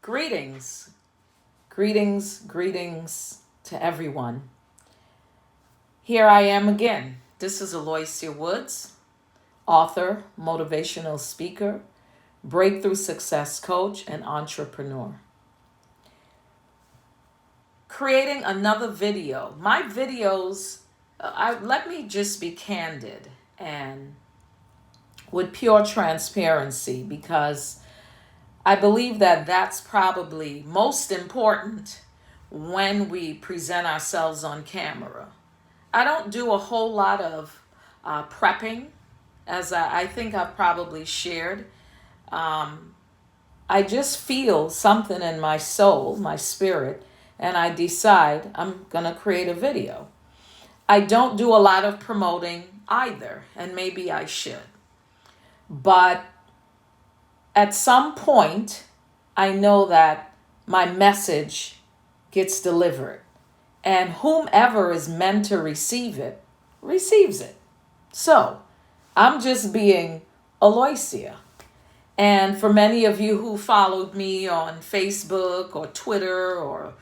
Greetings, greetings to everyone. Here I am again. This is Aloysia Woods, author, motivational speaker, breakthrough success coach, and entrepreneur. Creating another video. My videos, let me just be candid and with pure transparency, because I believe that that's probably most important when we present ourselves on camera. I don't do a whole lot of prepping, as I think I've probably shared. I just feel something in my soul, my spirit, and I decide I'm going to create a video. I don't do a lot of promoting either, and maybe I should. But at some point, I know that my message gets delivered, and whomever is meant to receive it, receives it. So, I'm just being Aloysia. And for many of you who followed me on Facebook or Twitter or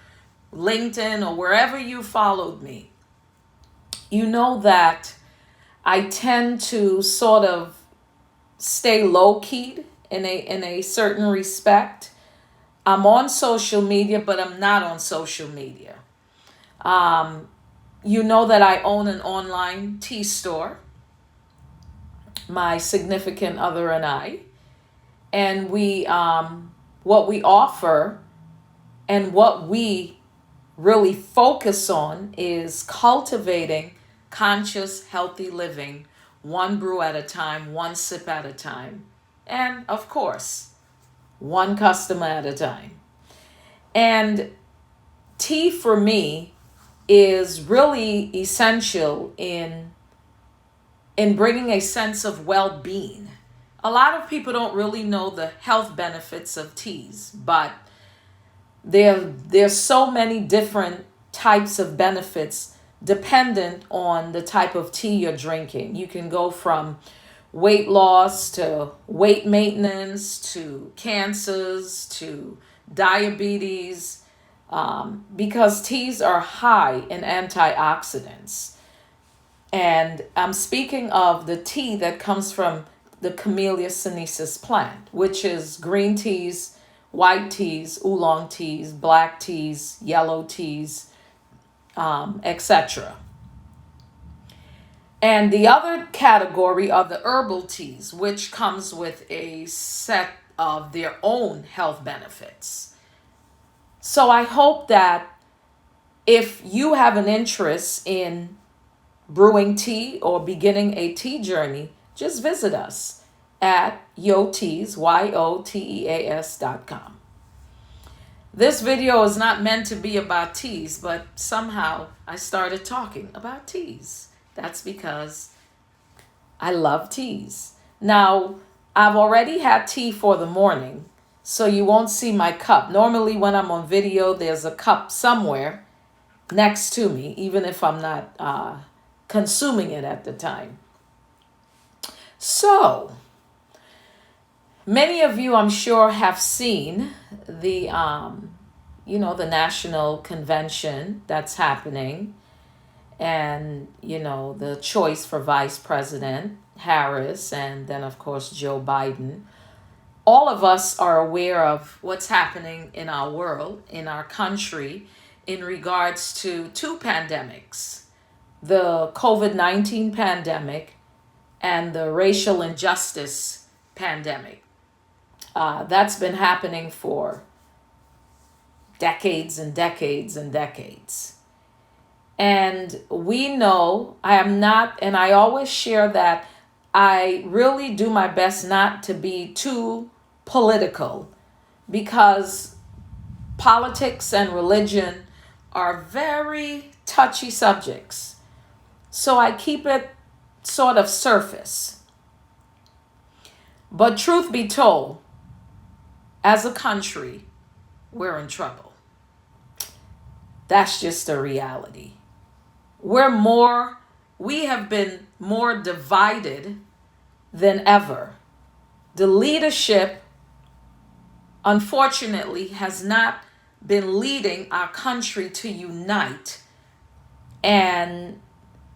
LinkedIn or wherever you followed me, you know that I tend to sort of stay low-keyed in a certain respect. I'm on social media, but I'm not on social media. You know that I own an online tea store, my significant other and I. And what we offer and what we really focus on is cultivating conscious, healthy living, one brew at a time, one sip at a time, and of course, one customer at a time. And tea for me is really essential in bringing a sense of well-being. A lot of people don't really know the health benefits of teas, but there's so many different types of benefits dependent on the type of tea you're drinking. You can go from weight loss to weight maintenance to cancers to diabetes, because teas are high in antioxidants. And I'm speaking of the tea that comes from the Camellia sinensis plant, which is green teas, white teas, oolong teas, black teas, yellow teas, etc. And the other category are the herbal teas, which comes with a set of their own health benefits. So I hope that if you have an interest in brewing tea or beginning a tea journey, just visit us at yoteas, yoteas.com. This video is not meant to be about teas, but somehow I started talking about teas. That's because I love teas. Now, I've already had tea for the morning, so you won't see my cup. Normally when I'm on video, there's a cup somewhere next to me, even if I'm not consuming it at the time. So, many of you, I'm sure, have seen the national convention that's happening, and, the choice for Vice President Harris, and then, of course, Joe Biden. All of us are aware of what's happening in our world, in our country, in regards to two pandemics, the COVID-19 pandemic and the racial injustice pandemic. That's been happening for decades and decades and decades. And we know, and I always share that I really do my best not to be too political, because politics and religion are very touchy subjects. So I keep it sort of surface. But truth be told, as a country, we're in trouble. That's just a reality. We have been more divided than ever. The leadership unfortunately, has not been leading our country to unite and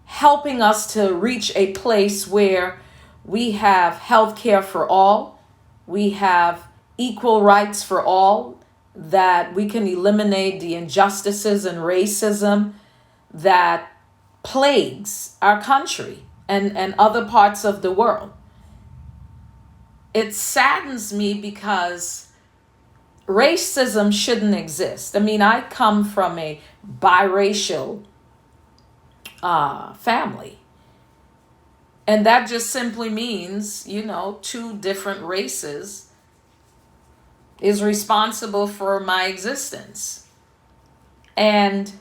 helping us to reach a place where we have health care for all, we have equal rights for all, that we can eliminate the injustices and racism that plagues our country and other parts of the world. It saddens me because racism shouldn't exist. I mean, I come from a biracial family. And that just simply means, two different races is responsible for my existence. And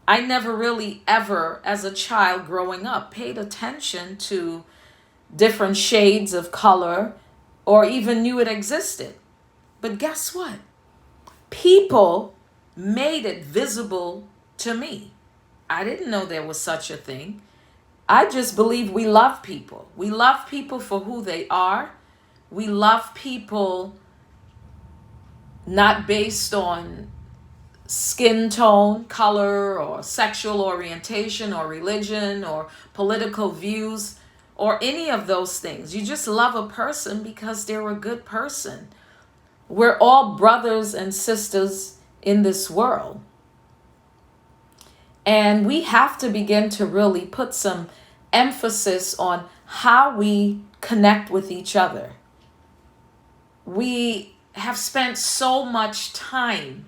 I never really ever, as a child growing up, paid attention to different shades of color or even knew it existed. But guess what? People made it visible to me. I didn't know there was such a thing. I just believe we love people. We love people for who they are. We love people not based on skin tone, color, or sexual orientation, or religion, or political views, or any of those things. You just love a person because they're a good person. We're all brothers and sisters in this world. And we have to begin to really put some emphasis on how we connect with each other. We have spent so much time,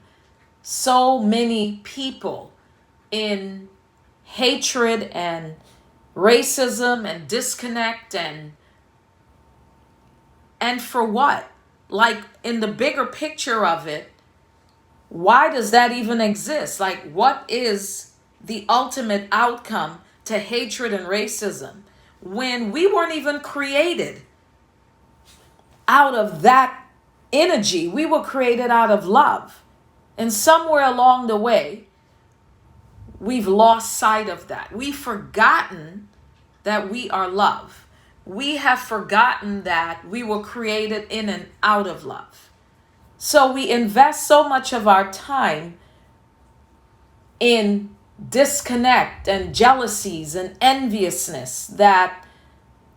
so many people, in hatred and racism and disconnect and for what? Like, in the bigger picture of it, why does that even exist? Like, what is the ultimate outcome to hatred and racism when we weren't even created out of that energy? We were created out of love. And somewhere along the way, we've lost sight of that. We've forgotten that we are love. We have forgotten that we were created in and out of love. So we invest so much of our time in disconnect and jealousies and enviousness that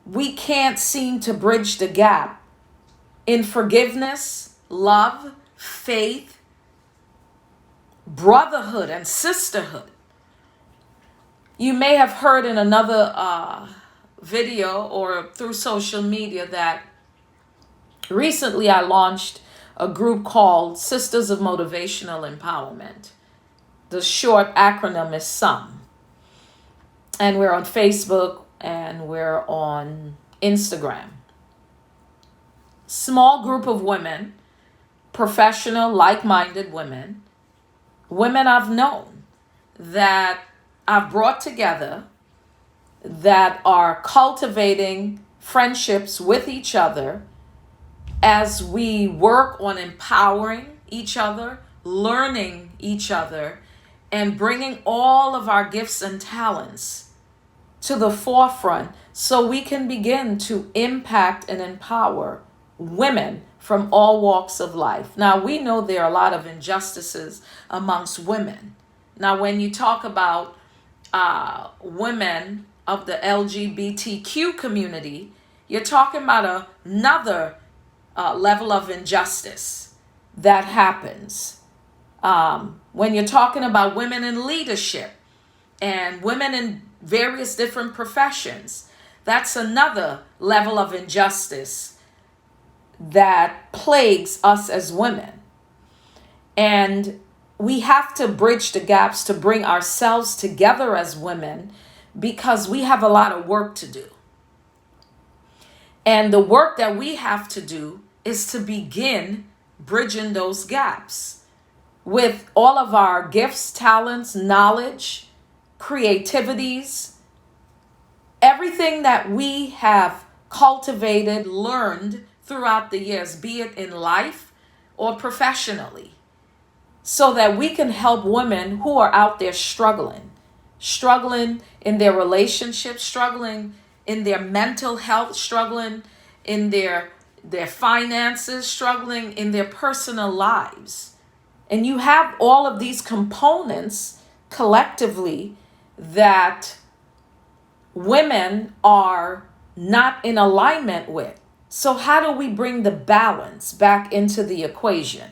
we can't seem to bridge the gap in forgiveness, love, faith, brotherhood, and sisterhood. You may have heard in another video or through social media that recently I launched a group called Sisters of Motivational Empowerment. The short acronym is SUM. And we're on Facebook and we're on Instagram. Small group of women, professional, like-minded women I've known that I've brought together that are cultivating friendships with each other as we work on empowering each other, learning each other, and bringing all of our gifts and talents to the forefront so we can begin to impact and empower women from all walks of life. Now, we know there are a lot of injustices amongst women. Now, when you talk about women of the LGBTQ community, you're talking about another level of injustice that happens. When you're talking about women in leadership and women in various different professions, that's another level of injustice that plagues us as women. And we have to bridge the gaps to bring ourselves together as women because we have a lot of work to do. And the work that we have to do is to begin bridging those gaps with all of our gifts, talents, knowledge, creativities, everything that we have cultivated, learned throughout the years, be it in life or professionally, so that we can help women who are out there struggling in their relationships, struggling in their mental health, struggling in their their finances, struggling in their personal lives. And you have all of these components collectively that women are not in alignment with. So how do we bring the balance back into the equation?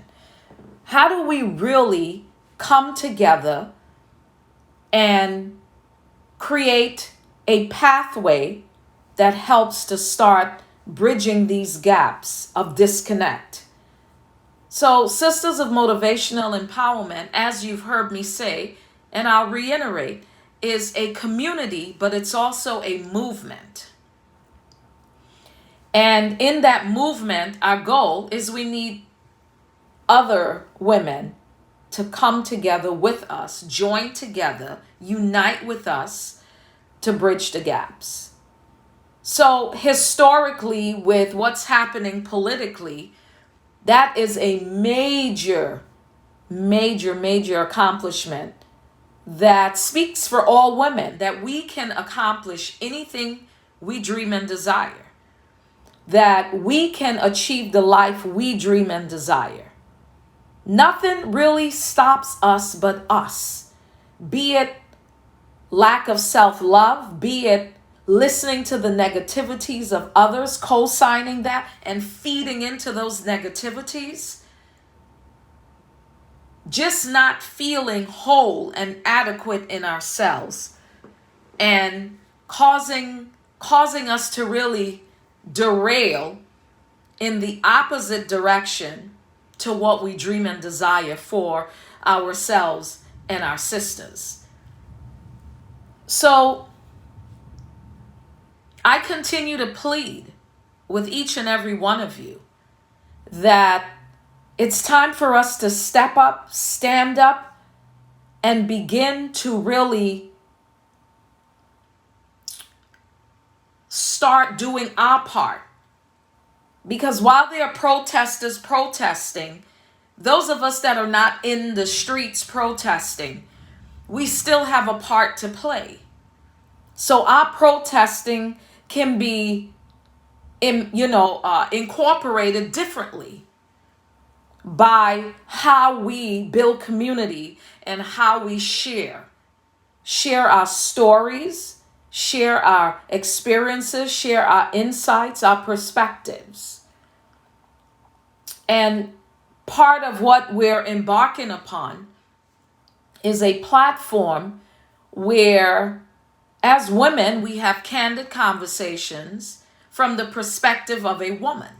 How do we really come together and create a pathway that helps to start bridging these gaps of disconnect? So, Sisters of Motivational Empowerment, as you've heard me say, and I'll reiterate, is a community, but it's also a movement. And in that movement, our goal is we need other women to come together with us, join together, unite with us to bridge the gaps. So historically, with what's happening politically, that is a major, major accomplishment that speaks for all women, that we can accomplish anything we dream and desire, that we can achieve the life we dream and desire. Nothing really stops us but us, be it lack of self-love, be it listening to the negativities of others, co-signing that and feeding into those negativities, just not feeling whole and adequate in ourselves, and causing us to really derail in the opposite direction to what we dream and desire for ourselves and our sisters. So I continue to plead with each and every one of you that it's time for us to step up, stand up, and begin to really start doing our part. Because while there are protesters protesting, those of us that are not in the streets protesting, we still have a part to play. So our protesting can be, incorporated differently by how we build community and how we share our stories, share our experiences, share our insights, our perspectives. And part of what we're embarking upon is a platform where, as women, we have candid conversations from the perspective of a woman.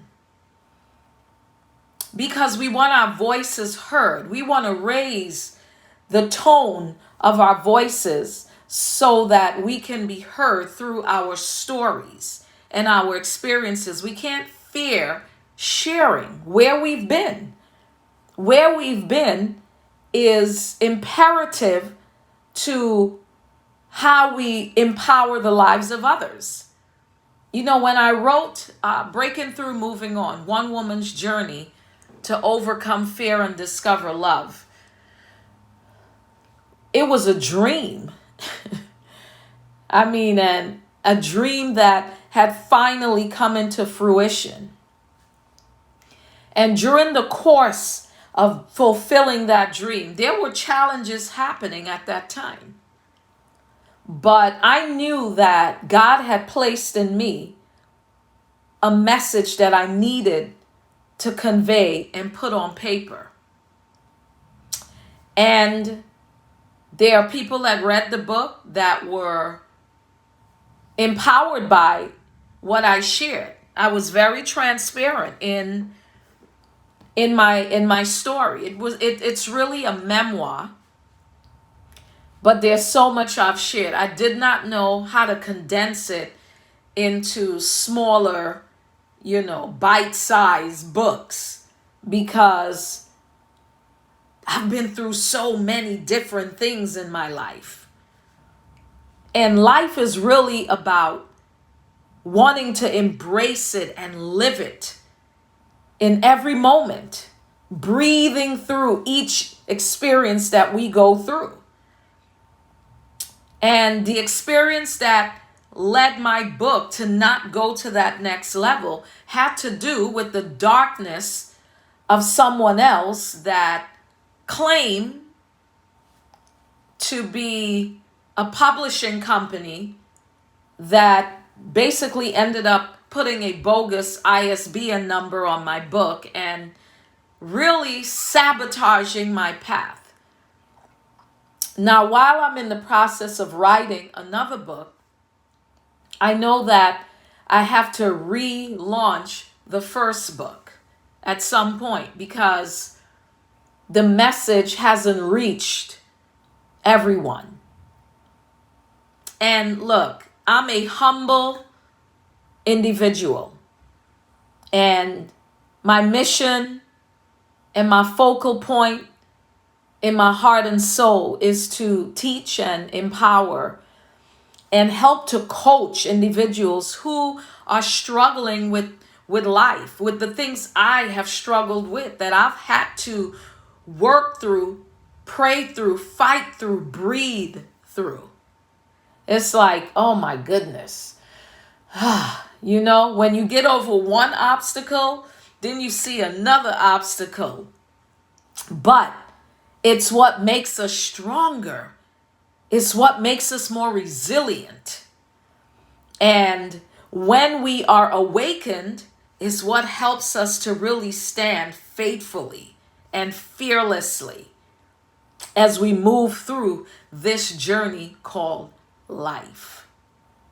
Because we want our voices heard. We want to raise the tone of our voices so that we can be heard through our stories and our experiences. We can't fear sharing where we've been. Where we've been is imperative to how we empower the lives of others. When I wrote Breaking Through, Moving On, One Woman's Journey to Overcome Fear and Discover Love, it was a dream. And a dream that had finally come into fruition. And during the course of fulfilling that dream, there were challenges happening at that time. But I knew that God had placed in me a message that I needed to convey and put on paper. And there are people that read the book that were empowered by what I shared. I was very transparent in my story. It's really a memoir. But there's so much I've shared. I did not know how to condense it into smaller, bite-sized books, because I've been through so many different things in my life. And life is really about wanting to embrace it and live it in every moment, breathing through each experience that we go through. And the experience that led my book to not go to that next level had to do with the darkness of someone else that claimed to be a publishing company that basically ended up putting a bogus ISBN number on my book and really sabotaging my path. Now, while I'm in the process of writing another book, I know that I have to relaunch the first book at some point because the message hasn't reached everyone. And look, I'm a humble individual, and my mission and my focal point in my heart and soul is to teach and empower and help to coach individuals who are struggling with life, with the things I have struggled with, that I've had to work through, pray through, fight through, breathe through. It's like, oh my goodness. You know, when you get over one obstacle, then you see another obstacle. But it's what makes us stronger. It's what makes us more resilient. And when we are awakened, is what helps us to really stand faithfully and fearlessly as we move through this journey called life.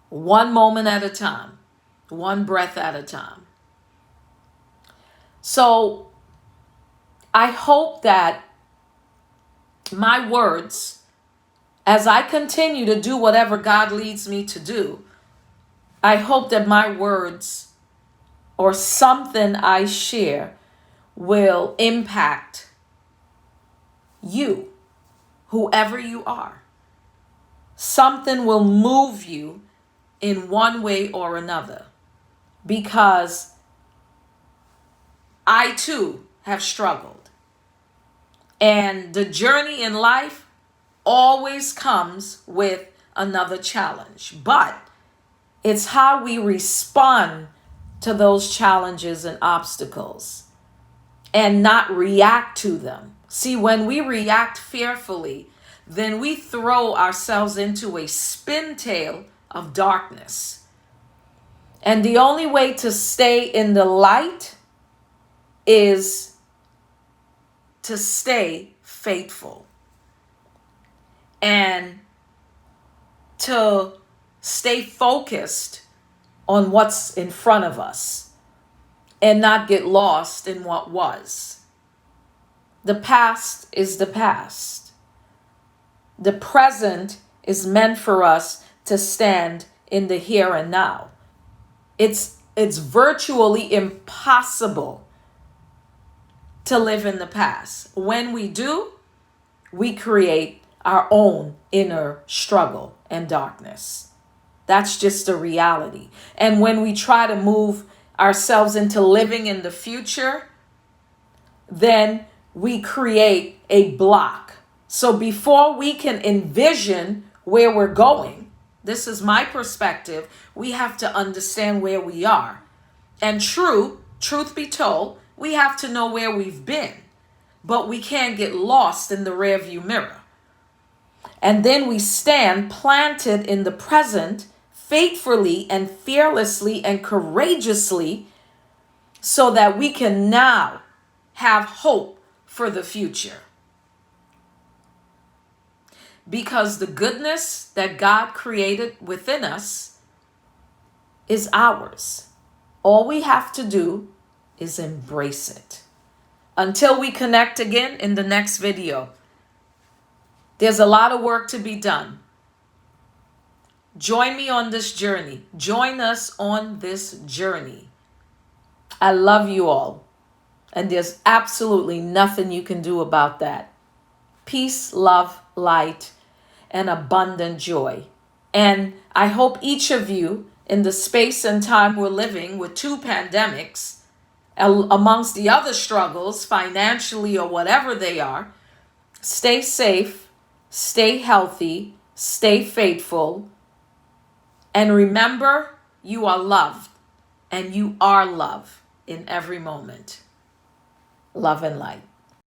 One moment at a time, one breath at a time. So I hope that my words, as I continue to do whatever God leads me to do, I hope that my words or something I share will impact you, whoever you are. Something will move you in one way or another, because I too have struggled. And the journey in life always comes with another challenge, but it's how we respond to those challenges and obstacles and not react to them. See, when we react fearfully, then we throw ourselves into a spin tail of darkness. And the only way to stay in the light is to stay faithful and to stay focused on what's in front of us and not get lost in what was. The past is the past. The present is meant for us to stand in the here and now. It's virtually impossible to live in the past. When we do, we create our own inner struggle and darkness. That's just a reality. And when we try to move ourselves into living in the future, then we create a block. So before we can envision where we're going, this is my perspective, we have to understand where we are. And truth be told, we have to know where we've been, but we can't get lost in the rearview mirror. And then we stand planted in the present, faithfully and fearlessly and courageously, so that we can now have hope for the future. Because the goodness that God created within us is ours. All we have to do is embrace it. Until we connect again in the next video, there's a lot of work to be done. Join me on this journey. Join us on this journey. I love you all, and there's absolutely nothing you can do about that. Peace, love, light, and abundant joy. And I hope each of you, in the space and time we're living with 2 pandemics, amongst the other struggles, financially or whatever they are, stay safe, stay healthy, stay faithful, And remember, you are loved and you are love in every moment. Love and light.